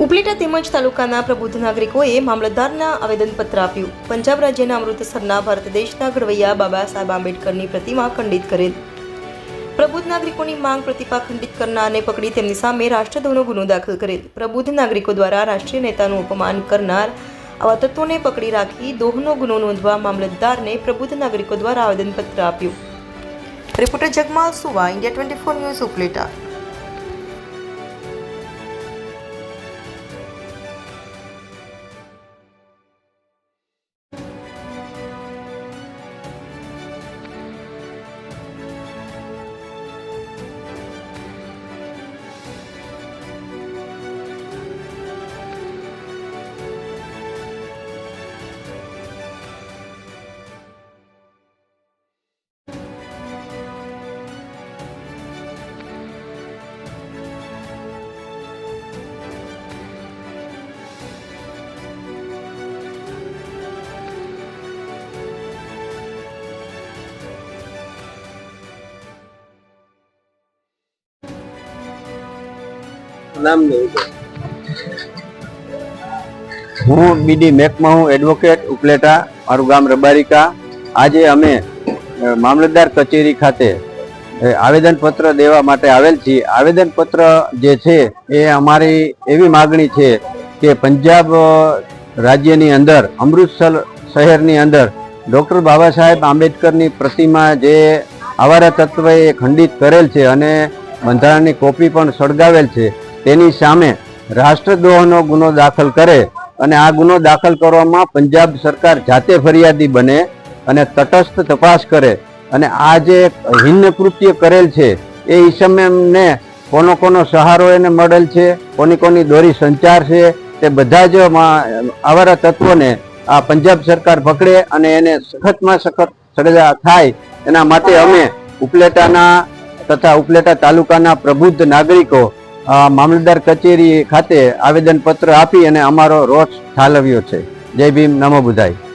ઉપલેટા તેમજ તાલુકાના પ્રબુદ્ધ નાગરિકોએ મામલતદારના આવેદનપત્ર આપ્યું. પંજાબ રાજ્યના અમૃતસરના ભારત દેશના ઘડવૈયા બાબા સાહેબ આંબેડકરની પ્રતિમા ખંડિત કરેલ. પ્રબુદ્ધ નાગરિકોની માંગ પ્રતિમા ખંડિત કરનારને પકડી તેમની સામે રાષ્ટ્રદ્રોહનો ગુનો દાખલ કરેલ. પ્રબુદ્ધ નાગરિકો દ્વારા રાષ્ટ્રીય નેતાનું અપમાન કરનાર આવા તત્વોને પકડી રાખી દોહનો ગુનો નોંધવા મામલતદારને પ્રબુદ્ધ નાગરિકો દ્વારા આવેદનપત્ર આપ્યું. રિપોર્ટર જગમાલ સુવા, ઇન્ડિયા 24 ન્યૂઝ, ઉપલેટા. નામ નહીં. હું બીડી મેકમાં હું એડવોકેટ ઉપલેટા, મારું ગામ રબારિકા. આજે અમે મામલતદાર કચેરી ખાતે આવેદનપત્ર દેવા માટે આવેલ છીએ. આવેદનપત્ર જે છે એ અમારી એવી માગણી છે કે પંજાબ રાજ્યની અંદર અમૃતસર શહેરની અંદર ડૉક્ટર બાબા સાહેબ આંબેડકરની પ્રતિમા જે આવારા તત્વએ ખંડિત કરેલ છે અને બંધારણની કોપી પણ સળગાવેલ છે, તેની સામે રાષ્ટ્રદ્રોહનો ગુનો દાખલ કરે અને આ ગુનો દાખલ કરવામાં પંજાબ સરકાર જાતે ફરિયાદી બને અને તટસ્થ તપાસ કરે અને આ જે હિન્ન કૃત્ય કરેલ છે એ ઈસમને કોનો સહારો એને મળેલ છે, કોની દોરી સંચાર છે, તે બધા જ આવારા તત્વોને આ પંજાબ સરકાર પકડે અને એને સખતમાં સખત સજા થાય એના માટે અમે ઉપલેટાના તથા ઉપલેટા તાલુકાના પ્રબુદ્ધ નાગરિકો મામલતદાર કચેરી ખાતે આવેદનપત્ર આપી અને અમારો રોષ ઠાલવ્યો છે. જય ભીમ, નમો બુધાય.